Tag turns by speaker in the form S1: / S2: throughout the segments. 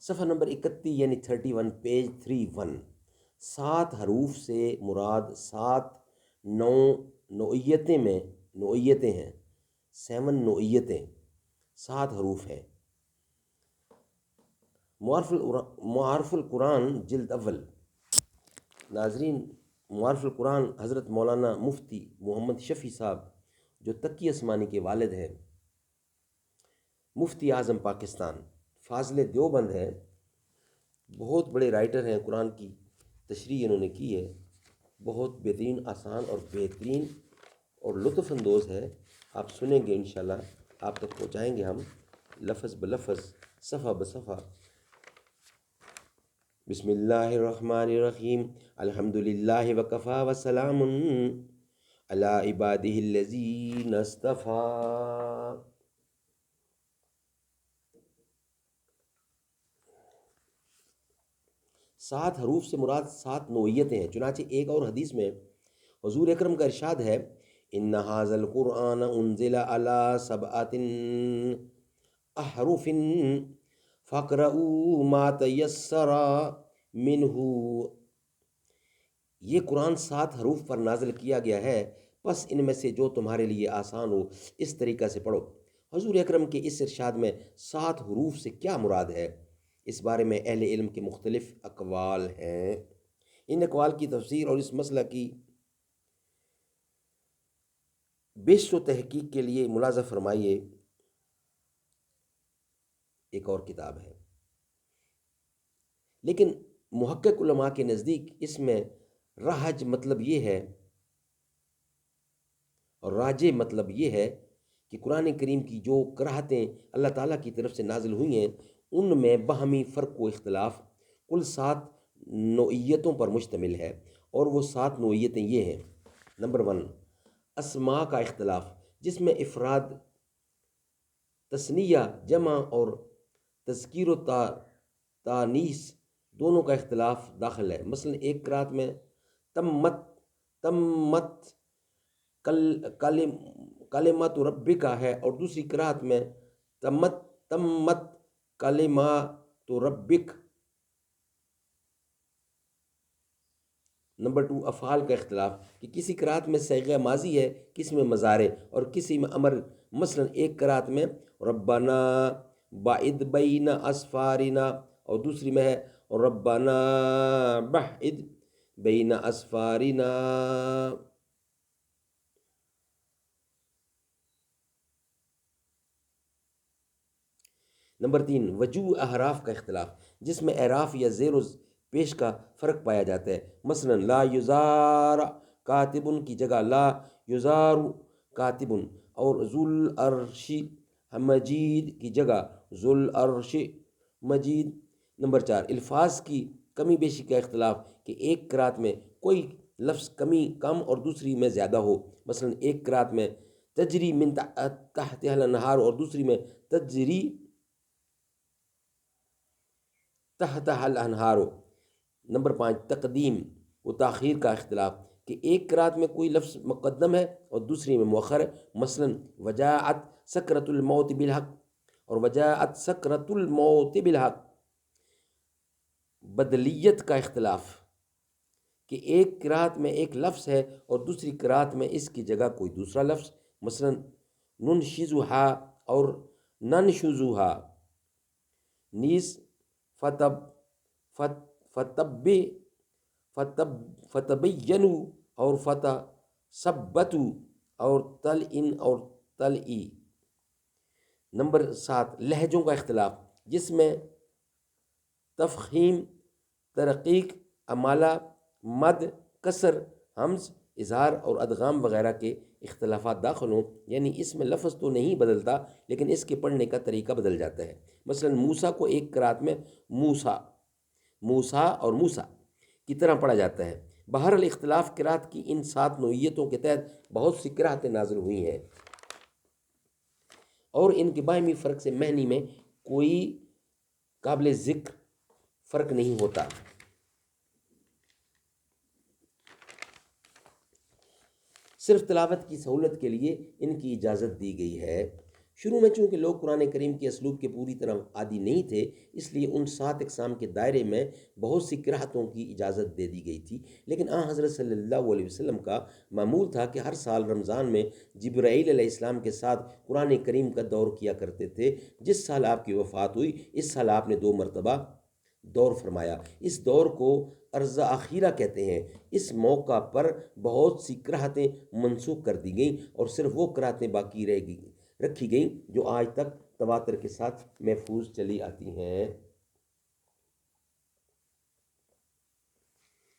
S1: صفحہ نمبر 31 یعنی 31 پیج 31۔ 7 حروف سے مراد 7 نو نوعیتیں ہیں، 7 نوعیتیں، 7 حروف ہیں۔ معارف القرآن جلد اول۔ ناظرین، معارف القرآن حضرت مولانا مفتی محمد شفیع صاحب جو تقی عثمانی کے والد ہیں، مفتی اعظم پاکستان، فاضل دیوبند ہے، بہت بڑے رائٹر ہیں، قرآن کی تشریح انہوں نے کی ہے، بہت بہترین، آسان اور بہترین اور لطف اندوز ہے۔ آپ سنیں گے انشاءاللہ، آپ تک پہنچائیں گے ہم لفظ بلفظ، صفحہ بصفحہ۔ بسم اللہ الرحمن الرحیم، الحمد للہ وکفا وسلام علی عبادہ الذین اصطفیٰ۔ سات حروف سے مراد 7 نوعیتیں ہیں۔ چنانچہ ایک اور حدیث میں حضور اکرم کا ارشاد ہے، ان ھذا القرآن انزل علی 7 احرف فاقرؤوا ما تیسر منہ۔ یہ قرآن 7 حروف پر نازل کیا گیا ہے، پس ان میں سے جو تمہارے لیے آسان ہو اس طریقہ سے پڑھو۔ حضور اکرم کے اس ارشاد میں 7 حروف سے کیا مراد ہے، اس بارے میں اہل علم کے مختلف اقوال ہیں۔ ان اقوال کی تفسیر اور اس مسئلہ کی بحث و تحقیق کے لیے ملاحظہ فرمائیے، ایک اور کتاب ہے۔ لیکن محقق علماء کے نزدیک اس میں رہج مطلب یہ ہے اور راجع مطلب یہ ہے کہ قرآن کریم کی جو قراءتیں اللہ تعالیٰ کی طرف سے نازل ہوئی ہیں ان میں باہمی فرق و اختلاف کل 7 نوعیتوں پر مشتمل ہے، اور وہ 7 نوعیتیں یہ ہیں۔ نمبر 1، اسماء کا اختلاف، جس میں افراد، تثنیہ، جمع اور تذکیر و تانیث دونوں کا اختلاف داخل ہے۔ مثلا ایک قرأت میں تمت کلمات ربک ہے، اور دوسری قرأت میں تمت کلمات ربک۔ نمبر 2، افعال کا اختلاف، کہ کسی قرأت میں صیغہ ماضی ہے، کسی میں مضارع اور کسی میں امر۔ مثلا ایک قرأت میں ربنا باعد بین اسفارنا، اور دوسری میں ہے ربنا بعد بین اسفارنا۔ نمبر 3، وجوہ احراف کا اختلاف، جس میں اعراف یا زیر و پیش کا فرق پایا جاتا ہے۔ مثلا لا یزار کاتب کی جگہ لا یزار کاتب، اور ذو العرش مجید کی جگہ ذو العرش مجید۔ نمبر 4، الفاظ کی کمی بیشی کا اختلاف، کہ ایک قرأت میں کوئی لفظ کم اور دوسری میں زیادہ ہو۔ مثلا ایک قرأت میں تجری من تحتها الانہار، اور دوسری میں تجری تحتها الانہار۔ نمبر 5، تقدیم و تاخیر کا اختلاف، کہ ایک قرأت میں کوئی لفظ مقدم ہے اور دوسری میں مؤخر ہے۔ مثلا وجاءت سکرۃ الموت بالحق اور وجاءت سکرۃ الموت بالحق۔ بدلیت کا اختلاف، کہ ایک قرأت میں ایک لفظ ہے اور دوسری قرأت میں اس کی جگہ کوئی دوسرا لفظ۔ مثلا ننشزھا اور ننشزھا، نیز فتبینوا اور فتثبتوا اور تلئن اور تلئی۔ نمبر 7، لہجوں کا اختلاف، جس میں تفخیم، ترقیق، امالہ، مد، کسر، ہمز، اظہار اور ادغام وغیرہ کے اختلافات داخل ہوں۔ یعنی اس میں لفظ تو نہیں بدلتا لیکن اس کے پڑھنے کا طریقہ بدل جاتا ہے۔ مثلا موسیٰ کو ایک قرأت میں موسیٰ اور موسیٰ کی طرح پڑھا جاتا ہے۔ بہرحال اختلاف قرأت کی ان 7 نوعیتوں کے تحت بہت سی قرأتیں نازل ہوئی ہیں، اور ان کے باہمی فرق سے معنی میں کوئی قابل ذکر فرق نہیں ہوتا۔ صرف تلاوت کی سہولت کے لیے ان کی اجازت دی گئی ہے۔ شروع میں چونکہ لوگ قرآن کریم کے اسلوب کے پوری طرح عادی نہیں تھے، اس لیے ان 7 اقسام کے دائرے میں بہت سی قراءتوں کی اجازت دے دی گئی تھی، لیکن حضرت صلی اللہ علیہ وسلم کا معمول تھا کہ ہر سال رمضان میں جبرائیل علیہ السلام کے ساتھ قرآن کریم کا دور کیا کرتے تھے۔ جس سال آپ کی وفات ہوئی، اس سال آپ نے 2 مرتبہ دور فرمایا۔ اس دور کو عرض اخیرہ کہتے ہیں۔ اس موقع پر بہت سی قراءتیں منسوخ کر دی گئیں اور صرف وہ قراءتیں باقی رکھی گئیں جو آج تک تواتر کے ساتھ محفوظ چلی آتی ہیں۔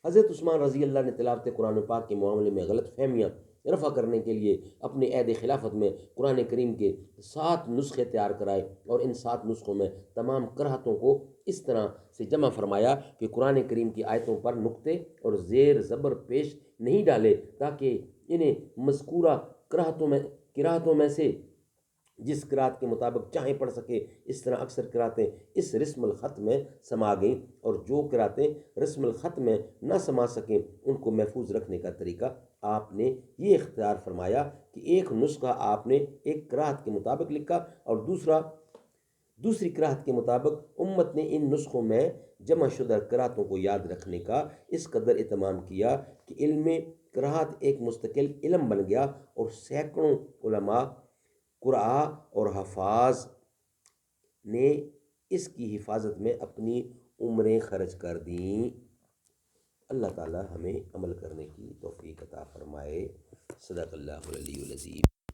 S1: حضرت عثمان رضی اللہ نے تلاوت قرآن پاک کے معاملے میں غلط فہمیاں رفع کرنے کے لیے اپنے عہد خلافت میں قرآن کریم کے 7 نسخے تیار کرائے اور ان 7 نسخوں میں تمام قراءتوں کو اس طرح سے جمع فرمایا کہ قرآن کریم کی آیتوں پر نقطے اور زیر زبر پیش نہیں ڈالے، تاکہ انہیں مذکورہ قراءتوں میں سے جس قراءت کے مطابق چاہیں پڑھ سکے۔ اس طرح اکثر قراءتیں اس رسم الخط میں سما گئیں اور جو قراءتیں رسم الخط میں نہ سما سکیں ان کو محفوظ رکھنے کا طریقہ آپ نے یہ اختیار فرمایا کہ ایک نسخہ آپ نے ایک قراءت کے مطابق لکھا اور دوسری قراءت کے مطابق۔ امت نے ان نسخوں میں جمع شدہ قراءتوں کو یاد رکھنے کا اس قدر اہتمام کیا کہ علم قراءت ایک مستقل علم بن گیا اور سینکڑوں علماء، قراء اور حفاظ نے اس کی حفاظت میں اپنی عمریں خرچ کر دیں۔ اللہ تعالی ہمیں عمل کرنے کی توفیق عطا فرمائے۔ صدق اللہ العلی العظیم۔